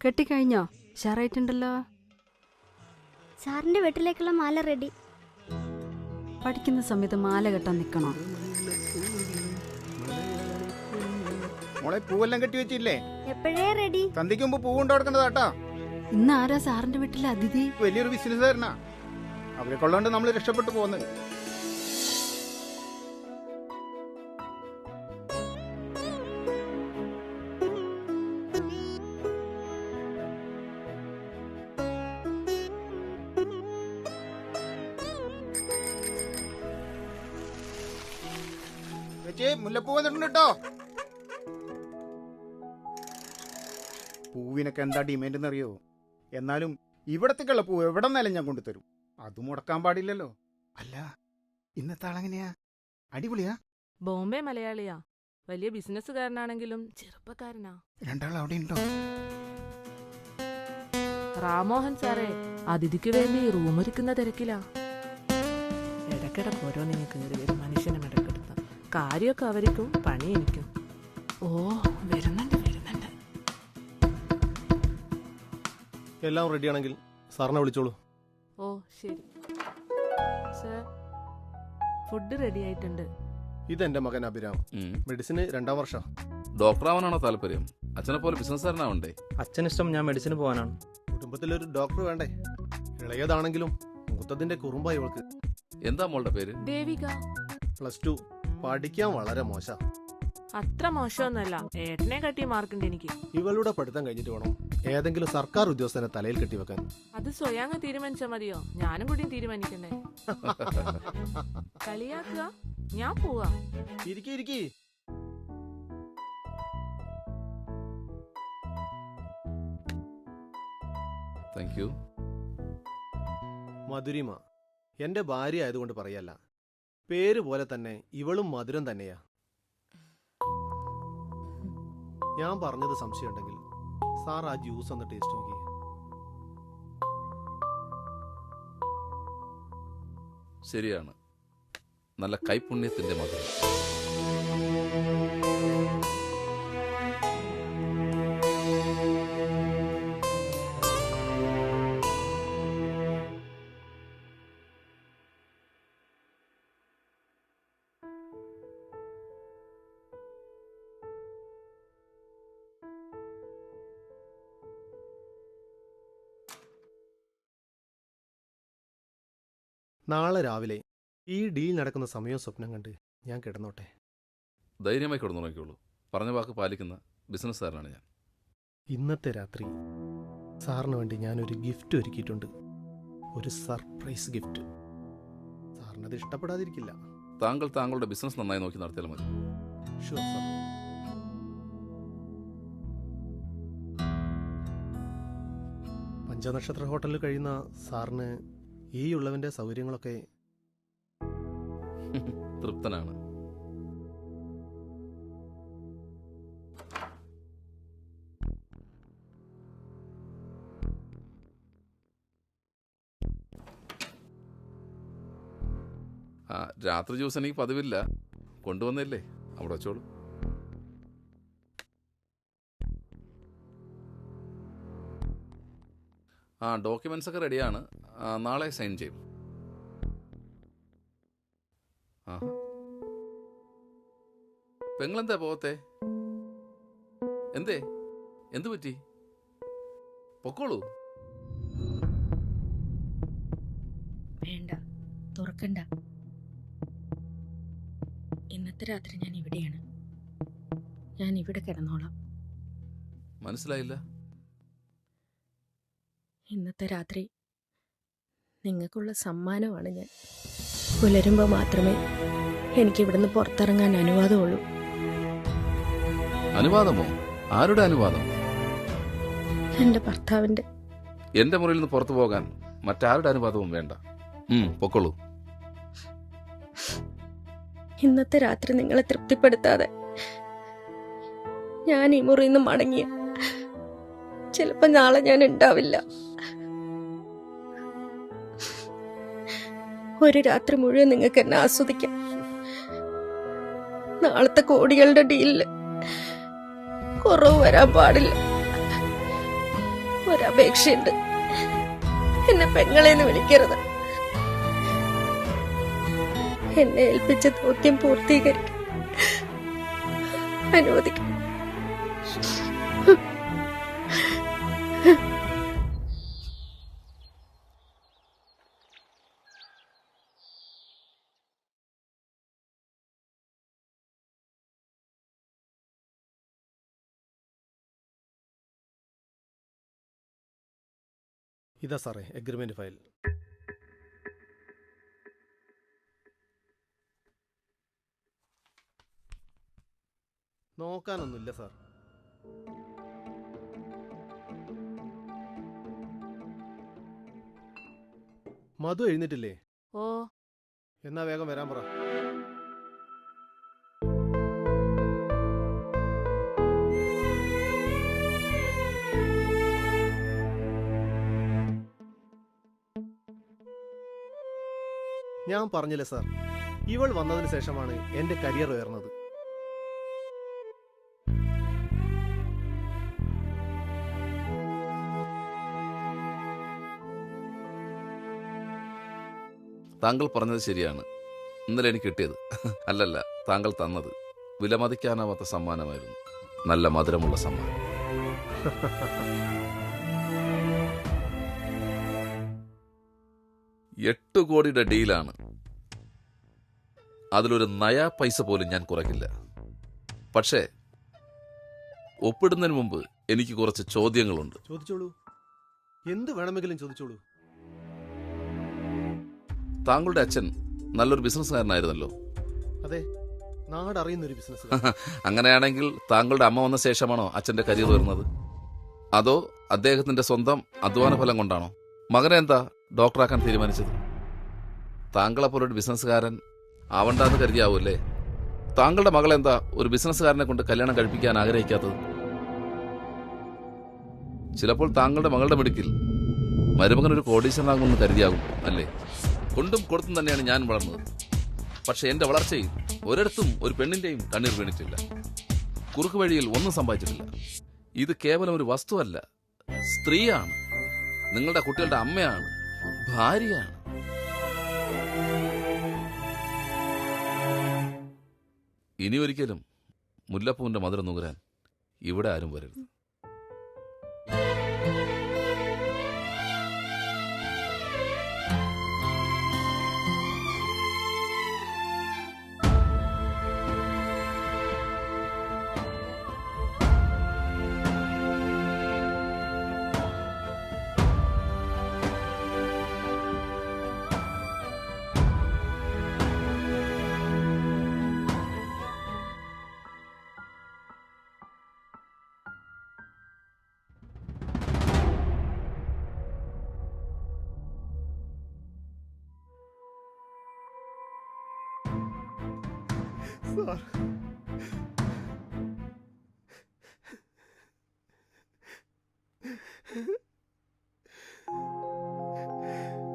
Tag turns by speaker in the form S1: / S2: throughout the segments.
S1: കെട്ടിക്കഴിഞ്ഞോ? ഉഷാറായിട്ടുണ്ടല്ലോ.
S2: സാറിന്റെ വീട്ടിലേക്കുള്ള മാല റെഡി.
S1: പഠിക്കുന്ന സമയത്ത് മാല കെട്ടാൻ നിൽക്കണോ?
S3: മോളെ പൂവെല്ലാം കെട്ടി വെച്ചില്ലേ?
S2: എപ്പോഴേ റെഡി.
S3: സന്ധ്യക്ക് മുമ്പ് പൂ കൊണ്ടുകൊടുക്കേണ്ടതാട്ടാ.
S1: ഇന്ന് ആരാ സാറിന്റെ വീട്ടിലെ അതിഥി?
S3: വലിയൊരു ബിസിനസ്സുകാരനാ. അവരെ കൊള്ളാണ്ട് നമ്മൾ രക്ഷപ്പെട്ടു പോകുന്നത്. മുല്ലപ്പൂ വന്നിട്ടുണ്ട് കേട്ടോ. പൂവിനൊക്കെ എന്താ ഡിമാൻഡ് എന്നറിയോ? എന്നാലും ഇവിടത്തേക്കുള്ള പൂ എവിടെ നിന്നാലും ഞാൻ കൊണ്ടുതരും. അത് മുടക്കാൻ പാടില്ലല്ലോ. അല്ല, ഇന്നത്തെ ആളെങ്ങനെയാ? അടിപൊളിയാ?
S4: ബോംബെ മലയാളിയാ. വലിയ ബിസിനസ്സുകാരനാണെങ്കിലും ചെറുപ്പക്കാരനാ.
S3: രണ്ടാൾ അവിടെ ഉണ്ടോ?
S4: റാമോഹൻ സാറേ അതിഥിക്ക് വേണ്ടി റൂമൊരുക്കുന്ന തിരക്കിലാ. ഇടക്കിടക്ക് ഓരോന്നിനെ കയറി വരും മനുഷ്യനെ മെടക്കെടുത്ത. കാര്യമൊക്കെ അവർക്കും പണി എനിക്കും. ഓ വരുന്നുണ്ട് വരുന്നുണ്ട്.
S5: എല്ലാം റെഡിയാണെങ്കിൽ സാറിനെ വിളിച്ചോളൂ.
S4: ഓ ശരി സർ, ഫുഡ് റെഡി ആയിട്ടുണ്ട്.
S5: ഇതെന്റെ മകൻ അഭിരാം, മെഡിസിന് 2ാം വർഷം.
S6: ഡോക്ടറാവാനാണോ താല്പര്യം? അച്ഛനെ പോലെ ബിസിനസ്സുകാരനാവണ്ടേ?
S7: അച്ഛനിഷ്ടം ഞാൻ മെഡിസിന് പോകാനാണ്.
S5: കുടുംബത്തിലൊരു ഡോക്ടർ വേണ്ടേ? ഇളയതാണെങ്കിലും മൂത്തതിന്റെ കുറുമ്പായി ഇവൾക്ക്.
S6: എന്താ മോളുടെ പേര്?
S4: ദേവിക.
S5: +2, പഠിക്കാൻ വളരെ മോശ.
S4: അത്ര മോശമൊന്നുമല്ല, ഏട്ടനെ കട്ടിയ മാർക്കുണ്ട് എനിക്ക്.
S5: ഇവളുടെ പഠിത്തം കഴിഞ്ഞിട്ട് വേണം ഏതെങ്കിലും സർക്കാർ ഉദ്യോഗസ്ഥനെ തലയിൽ കെട്ടിവെക്കാൻ.
S4: അത് സ്വയം തീരുമാനിച്ചാ മതിയോ? ഞാനും കൂടി തീരുമാനിക്കണ്ടേ? കളിയാക്കുക? ഞാൻ പോവാ.
S5: ഇരിക്കി.
S6: Thank you.
S5: മധുരിമ എന്റെ ഭാര്യ ആയതുകൊണ്ട് പറയല്ല, പേര് പോലെ തന്നെ ഇവളും മധുരം തന്നെയാ. ഞാൻ പറഞ്ഞത് സംശയമുണ്ടെങ്കിൽ സാർ ആ ജ്യൂസ് ഒന്ന് ടേസ്റ്റ് നോക്കി.
S6: ശരിയാണ്, നല്ല കൈപുണ്യത്തിന്റെ മധുരം.
S5: നാളെ രാവിലെ ഈ ഡീൽ നടക്കുന്ന സമയം സ്വപ്നം കണ്ട് ഞാൻ കിടന്നോട്ടെ.
S6: ധൈര്യമായി കിടന്നു നോക്കിയോളൂ. പറഞ്ഞ വാക്ക് പാലിക്കുന്ന ബിസിനസ്സുകാരനാണ് ഞാൻ.
S5: ഇന്നത്തെ രാത്രി സാറിന് വേണ്ടി ഞാനൊരു ഗിഫ്റ്റ് ഒരുക്കിയിട്ടുണ്ട്. ഒരു സർപ്രൈസ് ഗിഫ്റ്റ്. സാറിനത് ഇഷ്ടപ്പെടാതിരിക്കില്ല.
S6: താങ്കൾ താങ്കളുടെ ബിസിനസ് നന്നായി നോക്കി നടത്തിയാൽ മതി.
S5: Sure sir. പഞ്ചനക്ഷത്ര ഹോട്ടലിൽ കഴിയുന്ന സാറിന് ഈ ഉള്ളവന്റെ സൗകര്യങ്ങളൊക്കെ
S6: തൃപ്തനാണ്. രാത്രി ജ്യൂസ് എനിക്ക് പതിവില്ല, കൊണ്ടുവന്നില്ലേ, അവിടെ വെച്ചോളൂ. ഡോക്യുമെന്റ്സ് ഒക്കെ റെഡിയാണ്. നാളെ സൈൻ ചെയ്യും. പെങ്ങളെന്താ പോകത്തെ? എന്തേ? എന്തു പറ്റി? പൊക്കോളൂ.
S8: വേണ്ട, തുറക്കണ്ട. ഇന്നത്തെ രാത്രി ഞാൻ ഇവിടെയാണ്. ഞാൻ ഇവിടെ കിടന്നോളാം.
S6: മനസ്സിലായില്ല?
S8: ഇന്നത്തെ രാത്രി നിങ്ങൾക്കുള്ള സമ്മാനമാണ് ഞാൻ. പുലരുമ്പോൾ മാത്രമേ എനിക്ക് ഇവിടുന്ന് പുറത്തിറങ്ങാൻ അനുവാദമുള്ളൂ.
S6: അനുവാദമോ? ആരുടെ അനുവാദം?
S8: എന്റെ ഭർത്താവിന്റെ.
S6: എന്റെ മുറിയിൽ നിന്ന് പുറത്തു പോകാൻ മറ്റാരുടെ അനുവാദവും വേണ്ട. പൊക്കോളൂ.
S8: ഇന്നത്തെ രാത്രി നിങ്ങളെ തൃപ്തിപ്പെടുത്താതെ ഞാൻ ഈ മുറിയിൽ നിന്ന് മടങ്ങിയ ചിലപ്പോ നാളെ ഞാൻ ഉണ്ടാവില്ല. ഒരു രാത്രി മുഴുവൻ നിങ്ങൾക്ക് എന്നെ ആസ്വദിക്കാം. നാളത്തെ കോടികളുടെ ഡീലില് കുറവ് വരാൻ പാടില്ല. ഒരപേക്ഷയുണ്ട്. എന്നെ പെങ്ങളെന്ന് വിളിക്കരുത്. എന്നെ ഏൽപ്പിച്ച ദൗത്യം പൂർത്തീകരിക്കും അനുവദിക്കും.
S5: ഇതാ സാറേ എഗ്രിമെന്റ് ഫയൽ. നോക്കാനൊന്നുമില്ല സാർ. മധു എഴുന്നിട്ടില്ലേ?
S1: ഓ
S5: എന്നാ വേഗം വരാൻ പറ. ഞാൻ പറഞ്ഞില്ലേ സാർ, ഇവൾ വന്നതിന് ശേഷമാണ് എന്റെ കരിയർ ഉയർന്നത്.
S6: താങ്കൾ പറഞ്ഞത് ശരിയാണ്. ഇന്നലെ എനിക്ക് കിട്ടിയത് അല്ലല്ല, താങ്കൾ തന്നത് വിലമതിക്കാനാവാത്ത സമ്മാനമായിരുന്നു. നല്ല മധുരമുള്ള സമ്മാനം. 8 കോടിയുടെ ഡീലാണ്. അതിലൊരു നയാ പൈസ പോലും ഞാൻ കുറയ്ക്കില്ല. പക്ഷേ ഒപ്പിടുന്നതിന് മുമ്പ് എനിക്ക് കുറച്ച് ചോദ്യങ്ങളുണ്ട്.
S5: ചോദിച്ചോളൂ, എന്ത് വേണമെങ്കിലും ചോദിച്ചോളൂ.
S6: താങ്കളുടെ അച്ഛൻ നല്ലൊരു ബിസിനസ്സുകാരനായിരുന്നല്ലോ.
S5: അതെ, നാടറിയുന്നൊരു ബിസിനസ്.
S6: അങ്ങനെയാണെങ്കിൽ താങ്കളുടെ അമ്മ വന്ന ശേഷമാണോ അച്ഛന്റെ കരിയർ വരുന്നത്? അതോ അദ്ദേഹത്തിന്റെ സ്വന്തം അധ്വാന ഫലം കൊണ്ടാണോ? മകനെ എന്താ ഡോക്ടറാക്കാൻ തീരുമാനിച്ചത്? താങ്കളെപ്പോലൊരു ബിസിനസ്സുകാരൻ ആവണ്ടെന്ന് കരുതിയാവൂല്ലേ? താങ്കളുടെ മകളെന്താ ഒരു ബിസിനസ്സുകാരനെ കൊണ്ട് കല്യാണം കഴിപ്പിക്കാൻ ആഗ്രഹിക്കാത്തത്? ചിലപ്പോൾ താങ്കളുടെ മകളുടെ മിടുക്കിൽ മരുമകനൊരു കോടീശ്വരനാകുമെന്ന് കരുതിയാകും അല്ലേ? കൊണ്ടും കൊടുത്തും തന്നെയാണ് ഞാൻ വളർന്നത്. പക്ഷെ എന്റെ വളർച്ചയിൽ ഒരിടത്തും ഒരു പെണ്ണിന്റെയും കണ്ണീർ വീണിട്ടില്ല. കുറുക്കു വഴിയിൽ ഒന്നും സംഭവിച്ചിട്ടില്ല. ഇത് കേവലം ഒരു വസ്തുവല്ല, സ്ത്രീയാണ്. നിങ്ങളുടെ കുട്ടികളുടെ അമ്മയാണ്, ഭാര്യയാണ്. ഇനി ഒരിക്കലും മുല്ലപ്പൂവിന്റെ മധുരം നുകരാൻ ഇവിടെ ആരും വരരുത്.
S5: സാർ,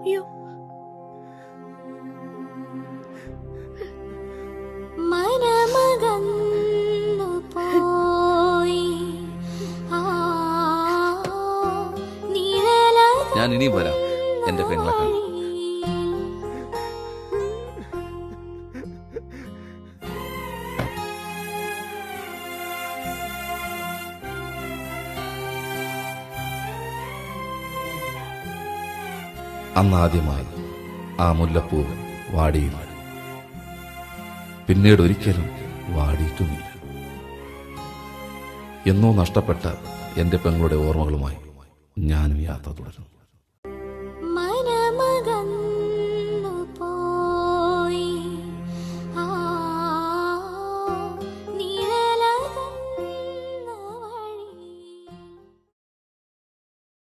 S8: അയ്യോ,
S2: മനമകന്നു പോയി
S6: ഞാൻ ഇനിയും വരാം എന്റെ പെങ്ങളെ കാണാൻ. അന്നാദ്യമായി ആ മുല്ലപ്പൂ വാടിയില്ല. പിന്നീട് ഒരിക്കലും വാടിയിട്ടുമില്ല. എന്നോ നഷ്ടപ്പെട്ട എന്റെ പെങ്ങളുടെ ഓർമ്മകളുമായി ഞാനും യാത്ര തുടരുന്നു.